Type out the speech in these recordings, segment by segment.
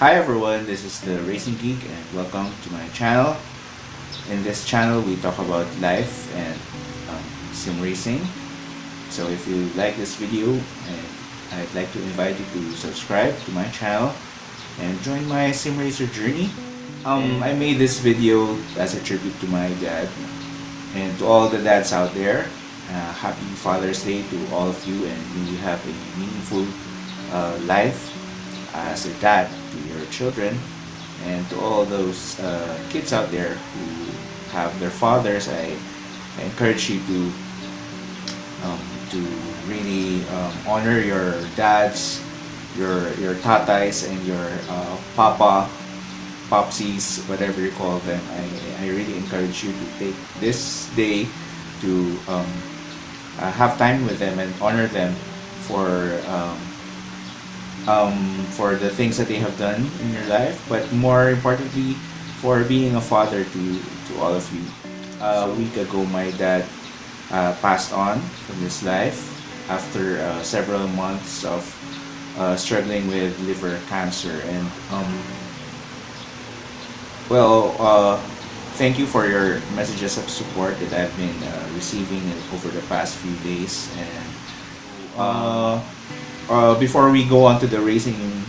Hi everyone, this is the Racing Geek and welcome to my channel. In this channel we talk about life and sim racing. So if you like this video, I'd like to invite you to subscribe to my channel and join my sim racer journey. I made this video as a tribute to my dad and to all the dads out there. Happy Father's Day to all of you, and may you have a meaningful life as a dad to your children, and to all those kids out there who have their fathers. I encourage you to really honor your dads, your tatais, and your popsies, whatever you call them. I really encourage you to take this day to have time with them and honor them for the things that they have done in your life, but more importantly, for being a father to all of you. A week ago, my dad passed on from this life after several months of struggling with liver cancer. And thank you for your messages of support that I've been receiving over the past few days. And before we go on to the racing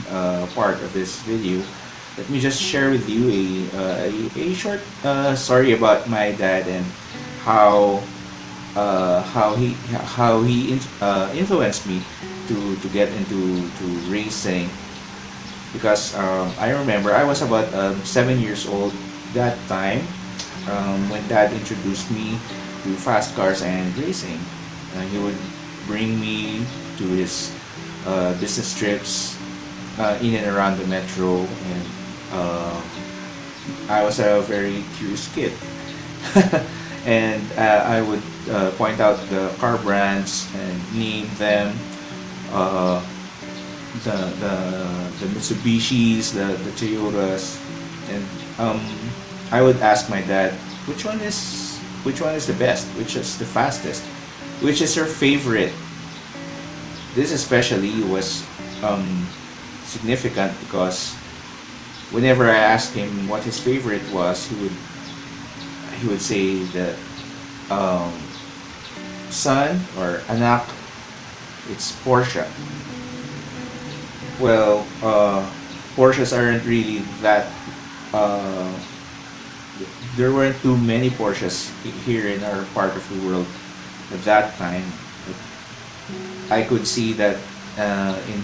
part of this video, let me just share with you a short story about my dad and how he influenced me to get into racing. Because I remember I was about 7 years old that time when Dad introduced me to fast cars and racing. He would bring me to his business trips in and around the metro, and I was a very curious kid. And I would point out the car brands and name them, the Mitsubishis, the Toyotas, and I would ask my dad, which one is the best, which is the fastest, which is your favorite. This especially was significant because whenever I asked him what his favorite was, he would say that son or anak, it's Porsche. Well, Porsches aren't really that. There weren't too many Porsches here in our part of the world at that time. I could see that in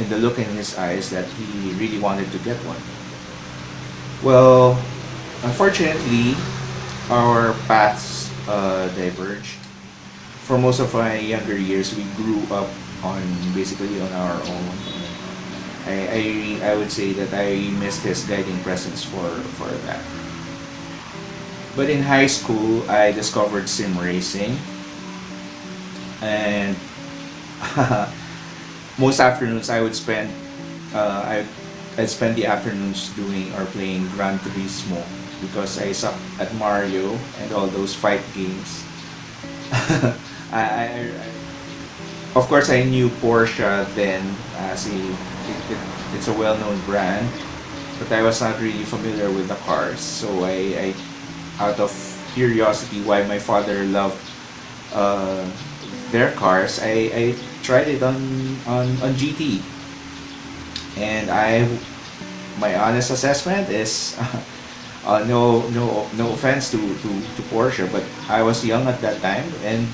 the look in his eyes that he really wanted to get one. Well, unfortunately, our paths diverged. For most of my younger years, we grew up basically on our own. I would say that I missed his guiding presence for that. But in high school, I discovered sim racing, and most afternoons I would spend I'd spend the afternoons doing or playing Gran Turismo because I suck at Mario and all those fight games. Of course, I knew Porsche then as it's a well-known brand, but I was not really familiar with the cars. So I out of curiosity why my father loved their cars, I tried it on GT, and my honest assessment is no offense to Porsche, but I was young at that time and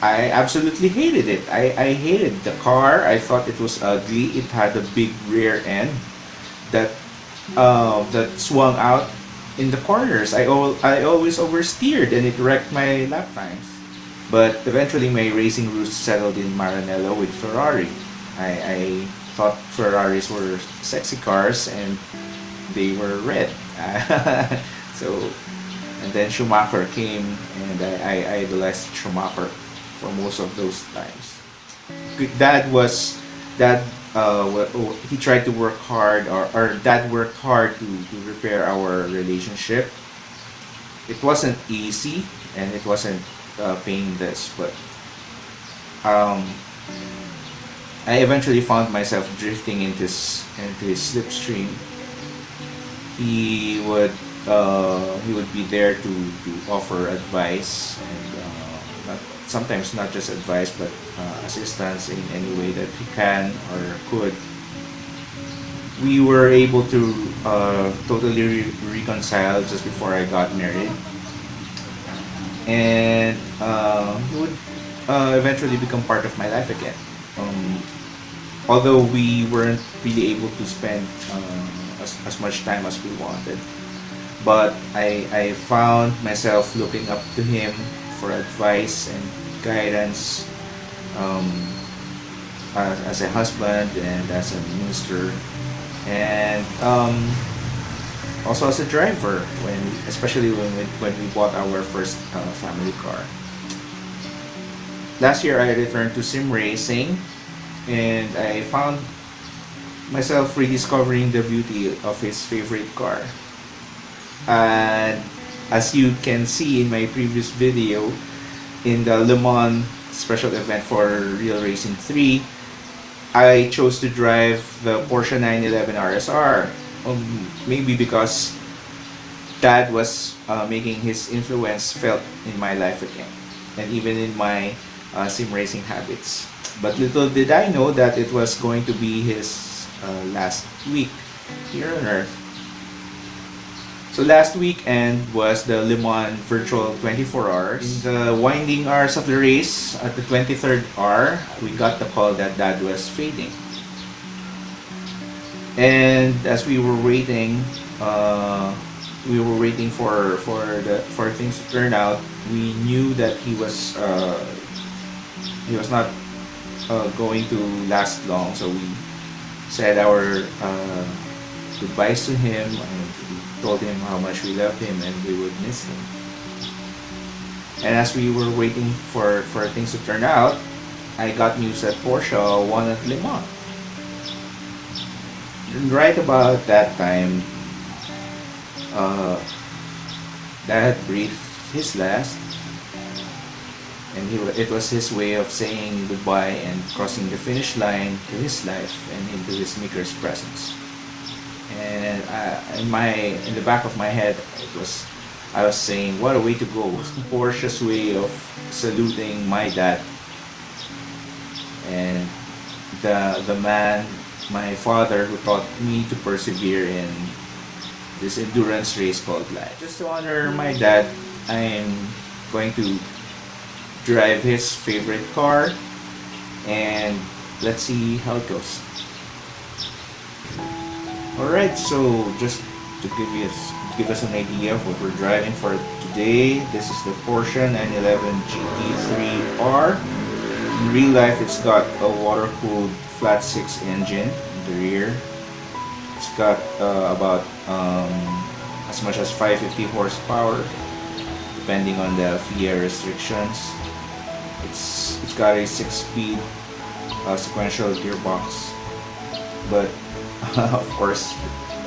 I absolutely hated it. I hated the car. I thought it was ugly. It had a big rear end that swung out in the corners. I always oversteered and it wrecked my lap times. But eventually my racing roots settled in Maranello with Ferrari. I thought Ferraris were sexy cars and they were red. And then Schumacher came and I idolized Schumacher for most of those times. He tried to work hard, or Dad worked hard to repair our relationship. It wasn't easy and it wasn't painless, but I eventually found myself drifting into his slipstream. He would be there to offer advice, and sometimes not just advice, but assistance in any way that he can or could. We were able to totally reconcile just before I got married, and he would eventually become part of my life again. Although we weren't really able to spend as much time as we wanted, but I found myself looking up to him for advice and guidance, um, as a husband and as a minister, and also as a driver, especially when we bought our first family car. Last year I returned to sim racing, and I found myself rediscovering the beauty of his favorite car. And as you can see in my previous video, in the Le Mans special event for Real Racing 3, I chose to drive the Porsche 911 RSR. Maybe because Dad was making his influence felt in my life again, and even in my sim racing habits. But little did I know that it was going to be his last week here on Earth. So last weekend was the Le Mans virtual 24 hours. In the winding hours of the race, at the 23rd hour, we got the call that Dad was fading. And as we were waiting for things to turn out. We knew that he was not going to last long, so we said our goodbyes to him, and we told him how much we loved him and we would miss him. And as we were waiting for things to turn out, I got news that Porsche won at Le Mans. And right about that time, Dad breathed his last, and it was his way of saying goodbye and crossing the finish line to his life and into his maker's presence. And in the back of my head, I was saying, what a way to go! Porsche's way of saluting my dad, and the man, my father, who taught me to persevere in this endurance race called life. Just to honor my dad, I'm going to drive his favorite car, and let's see how it goes. Alright, so just to give us an idea of what we're driving for today, this is the Porsche 911 GT3R. In real life, it's got a water-cooled flat 6 engine in the rear. It's got about as much as 550 horsepower, depending on the FIA restrictions. It's got a 6-speed sequential gearbox, but of course,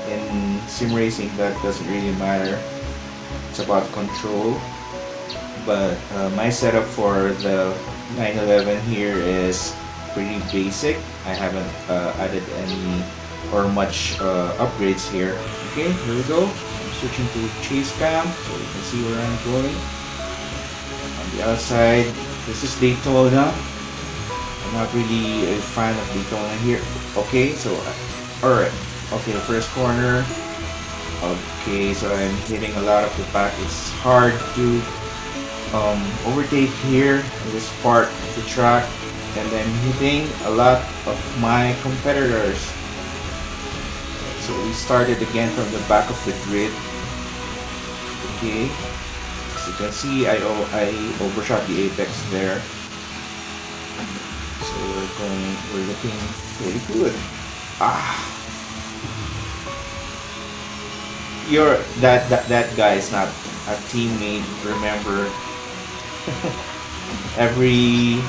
in sim racing that doesn't really matter. It's about control. But my setup for the 911 here is pretty basic. I haven't added any or much upgrades here. Okay, here we go. I'm switching to chase cam so you can see where I'm going. On the outside, this is Daytona. I'm not really a fan of Daytona here. Okay, so alright. Okay, first corner. Okay, so I'm hitting a lot of the back. It's hard to overtake here in this part of the track, and I'm hitting a lot of my competitors. So we started again from the back of the grid. Okay, as you can see, I overshot the apex there. So we're looking pretty good. That guy is not a teammate. Remember, every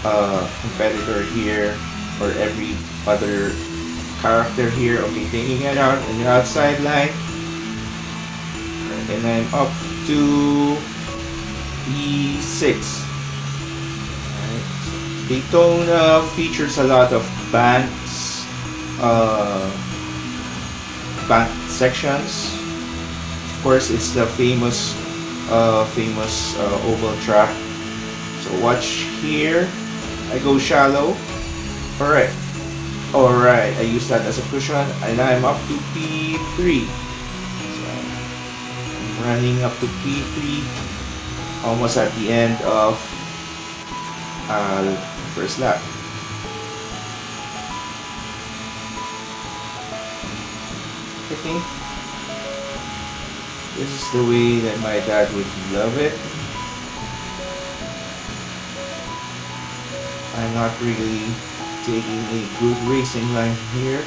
competitor here or every other character here. Okay, taking it out on the outside line, and I'm up to E6. Alright, Daytona features a lot of uh, bank sections. Of course, it's the famous oval track. So watch here. I go shallow. Alright. Alright, I use that as a cushion and I'm up to P3. So I'm running up to P3. Almost at the end of first lap. I think this is the way that my dad would love it. I'm not really taking a good racing line here.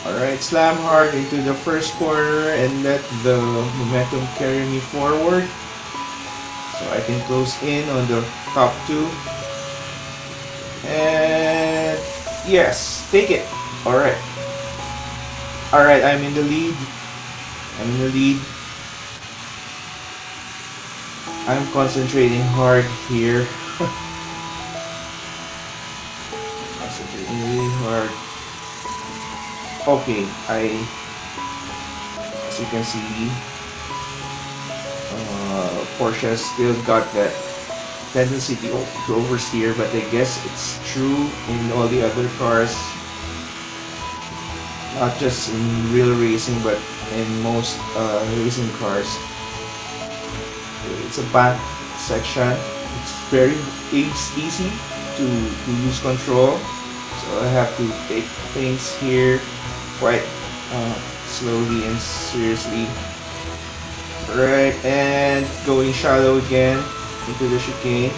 Alright, slam hard into the first corner and let the momentum carry me forward. So I can close in on the top two. And yes, take it. Alright. Alright, I'm in the lead. I'm concentrating hard here. Concentrating really hard. Okay, as you can see, Porsche still got that tendency to oversteer, but I guess it's true in all the other cars, not just in real racing, but in most racing cars. It's a back section. It's very easy to lose control, so I have to take things here quite slowly and seriously. Right, and going shallow again into the chicane.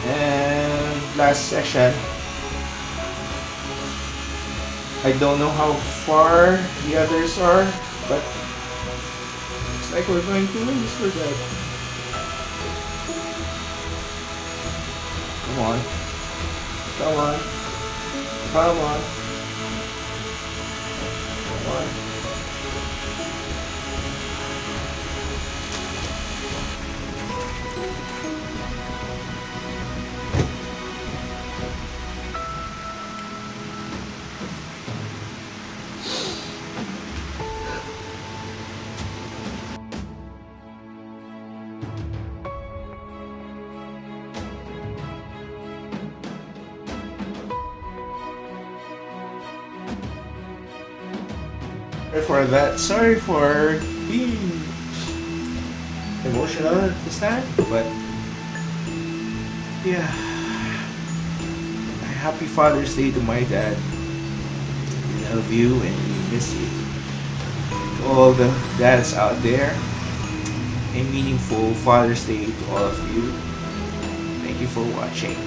And last section. I don't know how far the others are, but looks like we're going to win this for that. Come on. Come on. Come on. Come on. Sorry for being emotional this time, but yeah. Happy Father's Day to my dad. We love you and we miss you. To all the dads out there, a meaningful Father's Day to all of you. Thank you for watching.